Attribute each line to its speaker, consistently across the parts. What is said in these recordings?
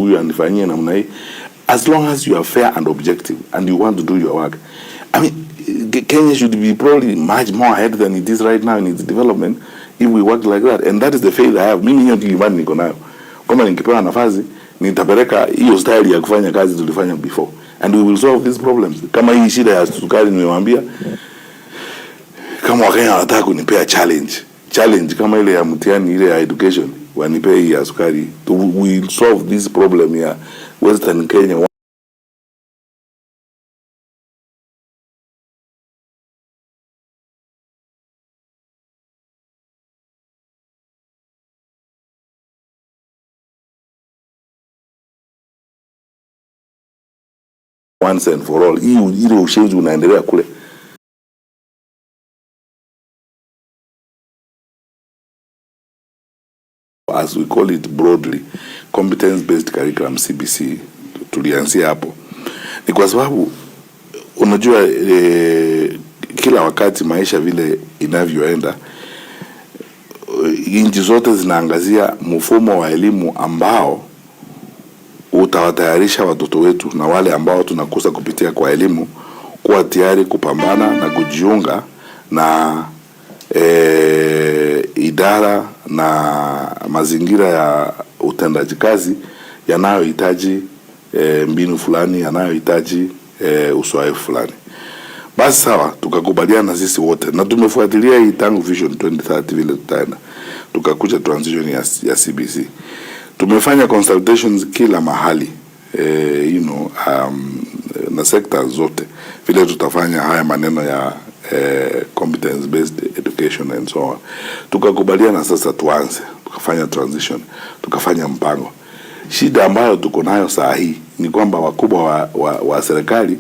Speaker 1: huyu anifanyie namna hii, as long as you are fair and objective and you want to do your work. I mean, Kenya should be probably much more ahead than it is right now in its development if we work like that, and that is the faith I have. Mimi hiyo ndio imani niko nayo, kama ningepewa nafasi nitapeleka hiyo style ya kufanya kazi tulifanya before, and we will solve these problems. Kama hii shida ya sukari nimewaambia, kama Wakenya wanataka kunipea challenge kama ile ya mtihani, ile ya education, wanipea hii ya sukari, we will solve this problem ya Western Kenya. Once and for all, ile ushenzi unaendelea kule. As we call it broadly, competence based curriculum, CBC, tulianzia hapo. Ni kwa sababu unajua kila wakati maisha vile inavyoenda, nchi zote zinaangazia mfumo wa elimu ambao utawatayarisha watoto wetu na wale ambao tunakuza kupitia kwa elimu kuwa tayari kupambana na kujiunga na idara na mazingira ya utendaji kazi yanayohitaji mbinu fulani, yanayohitaji uzoefu fulani. Basi sawa, tukakubaliana sisi wote na tumefuatilia hii tangu Vision 2030 vile tutaenda, tukakuja transition ya CBC. Tumefanya consultations kila mahali, na sectors zote vile tutafanya haya maneno ya competence based education and so on. Tukakubaliana sasa tuanze, tukafanya transition, tukafanya mpango. Shida ambayo tuko nayo saa hii ni kwamba wakubwa wa serikali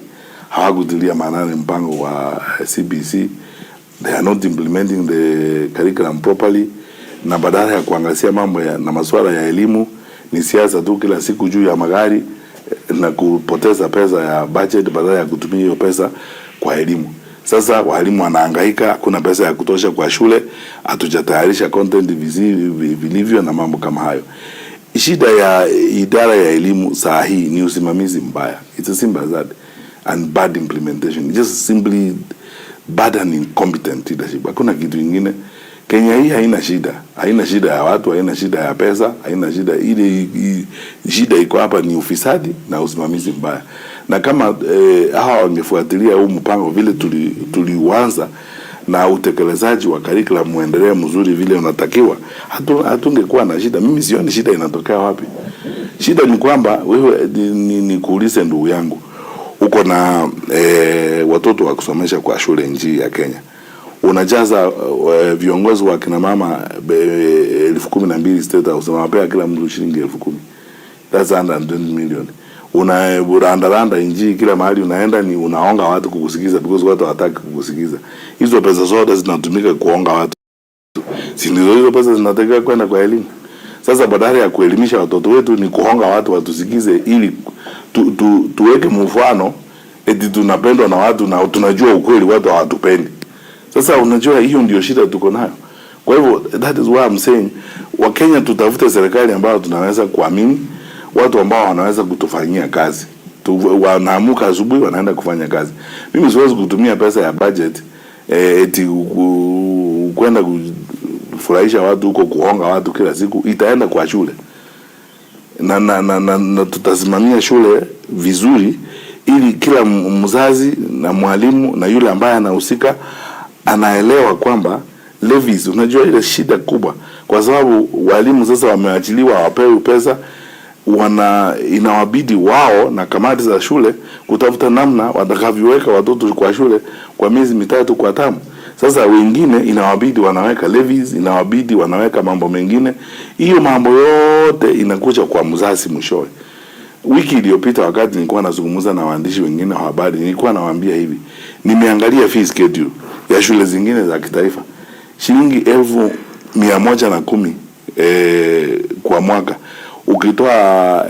Speaker 1: hawakutilia maanani mpango wa CBC. They are not implementing the curriculum properly, na badala ya kuangazia mambo na masuala ya elimu ni siasa tu kila siku juu ya magari na kupoteza pesa ya budget badala ya kutumia hiyo pesa kwa elimu. Sasa walimu wanahangaika, hakuna pesa ya kutosha kwa shule, hatujatayarisha content vilivyo na mambo kama hayo. Shida ya idara ya elimu saa hii ni usimamizi mbaya. It's as simple as that, and bad implementation. It's just simply bad and incompetent leadership. Hakuna kitu kingine. Kenya hii haina shida ya watu, haina shida ya pesa, haina shida. Ile shida iko hapa ni ufisadi na usimamizi mbaya. Na kama hawa wangefuatilia huu mpango vile tuliuanza na utekelezaji wa curriculum muendelee mzuri vile unatakiwa, hatungekuwa na shida. Mimi sioni shida inatokea wapi. Shida ni kwamba wewe ni kuulize ndugu yangu, uko na watoto wa kusomesha kwa shule nchi ya Kenya. Unajaza viongozi wa kina mama 12,000 state house, unawapea kila mtu shilingi 10,000. That's 120 million. Unarandaranda nchi kila mahali unaenda, ni unaonga watu kukusikiza because watu hawataki kukusikiza. Hizo pesa zote zinatumika kuonga watu. Si ndio hizo pesa zinatakiwa kwenda kwa elimu? Sasa badala ya kuelimisha watoto wetu ni kuhonga watu watusikize ili tuweke mfano eti tunapendwa na watu na tunajua ukweli watu hawatupendi. Sasa unajua hiyo ndio shida tuko nayo. Kwa hivyo that is why I'm saying Wakenya tutafute serikali ambayo tunaweza kuamini, watu ambao wanaweza kutufanyia kazi. Wanaamuka asubuhi wanaenda kufanya kazi. Mimi siwezi kutumia pesa ya budget eti kwenda kufurahisha watu huko, kuhonga watu kila siku. Itaenda kwa shule. Na tutasimamia shule vizuri ili kila mzazi na mwalimu na yule ambaye anahusika anaelewa kwamba levies, unajua ile shida kubwa kwa sababu walimu sasa wameachiliwa, hawapewi pesa, inawabidi wao na kamati za shule kutafuta namna watakavyoweka watoto kwa shule kwa miezi 3 kwa tamu. Sasa wengine inawabidi wanaweka levies, inawabidi wanaweka mambo mengine. Hiyo mambo yote inakuja kwa mzazi mwishowe. Wiki iliyopita wakati nilikuwa nazungumza na waandishi wengine wa habari, nilikuwa nawaambia hivi, nimeangalia fee schedule ya shule zingine za kitaifa, shilingi 110 kwa mwaka. Ukitoa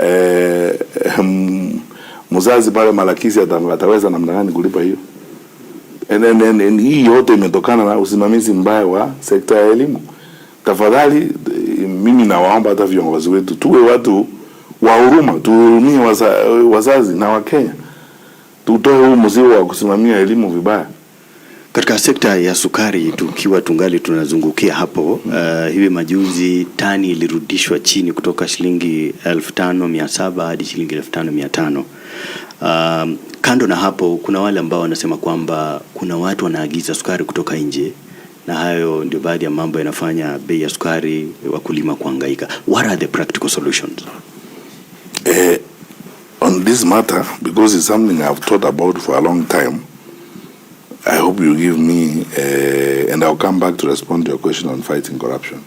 Speaker 1: mzazi pale Malakisi ataweza namna gani kulipa hiyo? Hii yote imetokana na usimamizi mbaya wa sekta ya elimu. Tafadhali mimi nawaomba hata viongozi wetu tuwe watu wa huruma, tuhurumie wazazi na Wakenya, tutoe huu mzigo wa kusimamia elimu vibaya.
Speaker 2: Katika sekta ya sukari tukiwa tungali tunazungukia hapo, hivi majuzi tani ilirudishwa chini kutoka shilingi 5,700 hadi shilingi 5,500. Kando na hapo, kuna wale ambao wanasema kwamba kuna watu wanaagiza sukari kutoka nje, na hayo ndio baadhi ya mambo yanafanya bei ya sukari wakulima kuhangaika. What are the practical solutions?
Speaker 1: On this matter, because it's something I've thought about for a long time, I hope you give me, and I'll come back to respond to your question on fighting corruption.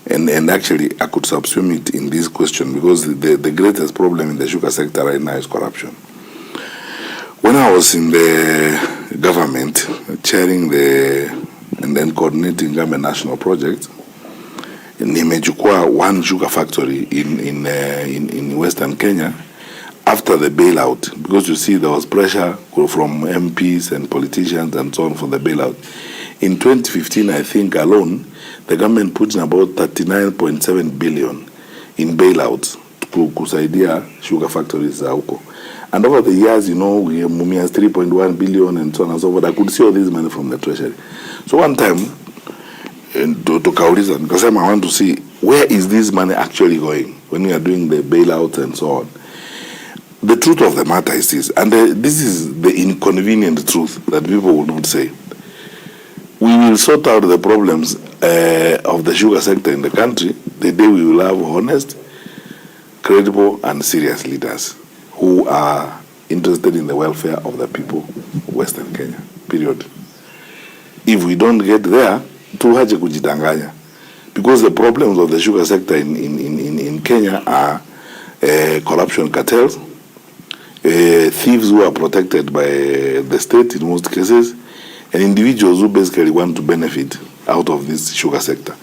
Speaker 1: And actually, I could subsume it in this question, because the greatest problem in the sugar sector right now is corruption. When I was in the government, chairing and then coordinating government national projects, nimechukua one sugar factory in Western Kenya after the bailout, because you see there was pressure from MPs and politicians and so on for the bailout. In 2015, I think alone, the government put in about 39.7 billion in bailouts kusaidia sugar factories za huko. And over the years, Mumias 3.1 billion and so on and so forth. I could see all this money from the treasury. So one time, to kauliza, nikasema I want to see where is this money actually going when we are doing the bailouts and so on. The truth of the matter is this, and this is the inconvenient truth that people will not say. We will sort out the problems of the sugar sector in the country the day we will have honest, credible, and serious leaders who are interested in the welfare of the people of Western Kenya, period. If we don't get there, tuhaje kujitanganya. Because the problems of the sugar sector in Kenya are corruption cartels, thieves who are protected by the state in most cases, and individuals who basically want to benefit out of this sugar sector.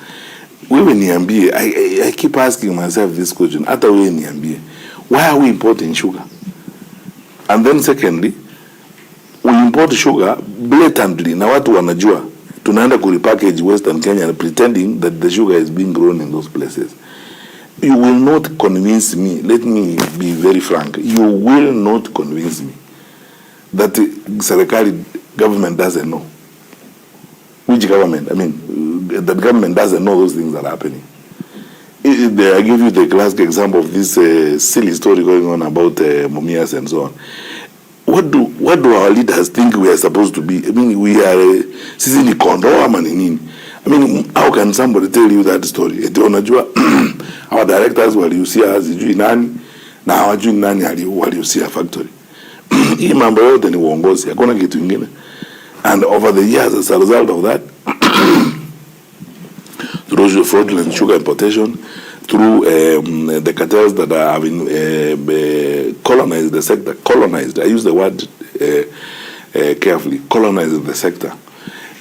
Speaker 1: I keep asking myself this question, why are we importing sugar? And then secondly, we import sugar blatantly, na watu wanajua, tunaenda kurepackage Western Kenya pretending that the sugar is being grown in those places. You will not convince me, let me be very frank, you will not convince me that the Serikali government doesn't know. Which government? I mean, the government doesn't know those things are happening. I give you the classic example of this silly story going on about Mumias and so on. What do our leaders think we are supposed to be? I mean, we are sisi ni kondoo ama ni nini? I mean, how can somebody tell you that story? Eti unajua our directors waliusia sijui nani na hawajui nani waliusia factory. Hii mambo yote ni uongozi, hakuna kitu kingine. And over the years, as a result of that, through fraudulent sugar importation, through the cartels that are having colonized the sector, colonized, I use the word carefully, colonized the sector.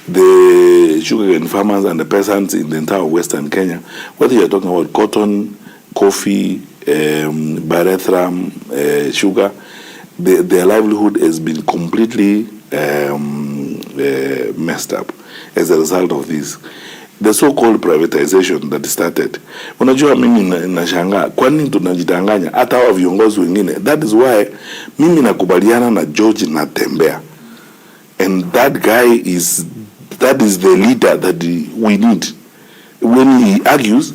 Speaker 1: The sugarcane farmers and the peasants in the entire Western Kenya, whether you're talking about cotton, coffee, barethram, sugar, their livelihood has been completely messed up as a result of this. The so-called privatization that started. Unajua mimi nashangaa kwa nini tunajitanganya hata wa viongozi wengine. That is why mimi nakubaliana na George Natembea. And that guy is the leader that we need. When he argues,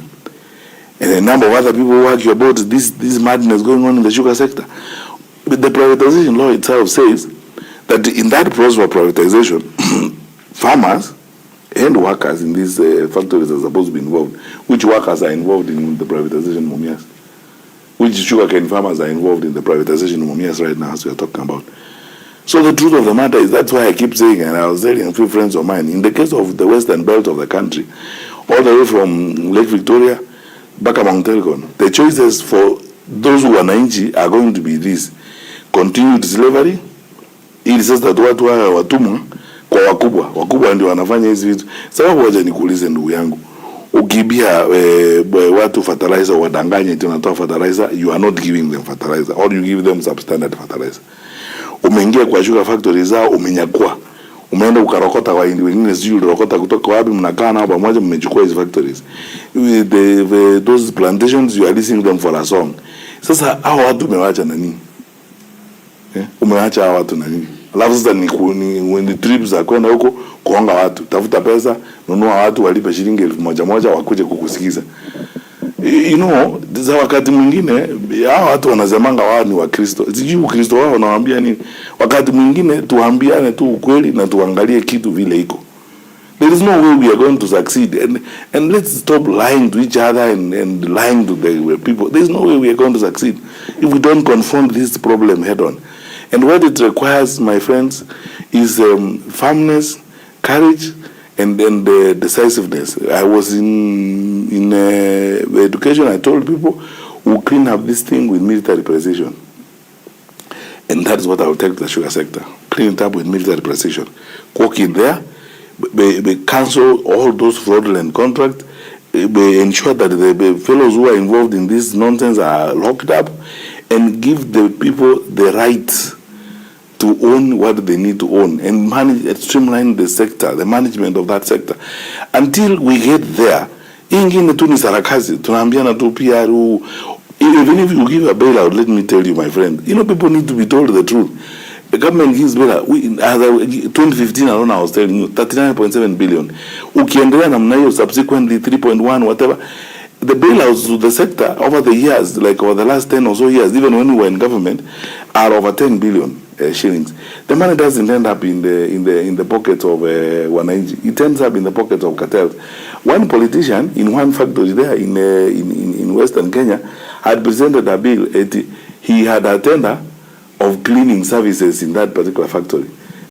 Speaker 1: and a number of other people who argue about this madness going on in the sugar sector. But the privatization law itself says that in that process of privatization, farmers and workers in these factories are supposed to be involved. Which workers are involved in the privatization of Mumias? Which sugarcane farmers are involved in the privatization of Mumias right now as we are talking about? So the truth of the matter is, that's why I keep saying, and I was telling a few friends of mine, in the case of the western belt of the country, all the way from Lake Victoria, back among Telcon, the choices for those who are wananchi are going to be this: continued slavery, ili sasa watu wa watumwa kwa wakubwa ndio wanafanya hizi vitu. Sababu waje nikuulize ndugu yangu, ukibia watu fertilizer, wadanganye eti unatoa fertilizer, you are not giving them fertilizer, or you give them substandard fertilizer. Umeingia kwa sugar factory zao, umenyakua, umeenda ukarokota kwa wengine, sijui ulirokota kutoka wapi, mnakaa nao pamoja, mmechukua hizo factories. Those plantations, you are leasing them for a song. Sasa hao watu umewacha na nini? Umewacha hao watu na nini? Alafu sasa ni trips za kwenda huko kuonga watu, tafuta pesa, nunua watu walipe shilingi 1,000 wakuje kukusikiza. You know, za wakati mwingine hao watu wanasemanga wao ni Wakristo. Sijui Ukristo wao wanawaambia nini. Wakati mwingine tuambiane tu ukweli na tuangalie kitu vile iko. There is no way we are going to succeed, and let's stop lying to each other and lying to the people. There is no way we are going to succeed if we don't confront this problem head on. And what it requires, my friends, is firmness, courage, and decisiveness. I was in education. I told people we'll clean up this thing with military precision, and that is what I will take to the sugar sector. Clean it up with military precision. Walk in there. They cancel all those fraudulent contracts. They ensure that the fellows who are involved in this nonsense are locked up, and give the people the right to own what they need to own and manage and streamline the sector, the management of that sector. Until we get there, ingine tu ni sarakasi, tunaambiana tu PRU. Even if you give a bailout, let me tell you, my friend, you know, people need to be told the truth. The government gives bailout. 2015 alone, I was telling you, 39.7 billion. Ukiendelea namna hiyo, subsequently 3.1, whatever. The bailouts to the sector over the years, like over the last 10 or so years, even when we were in government, are over 10 billion shillings. The money doesn't end up in the pockets of Wananchi. It ends up in the pockets of cartels. One politician in one factory there in Western Kenya had presented a bill. He had a tender of cleaning services in that particular factory.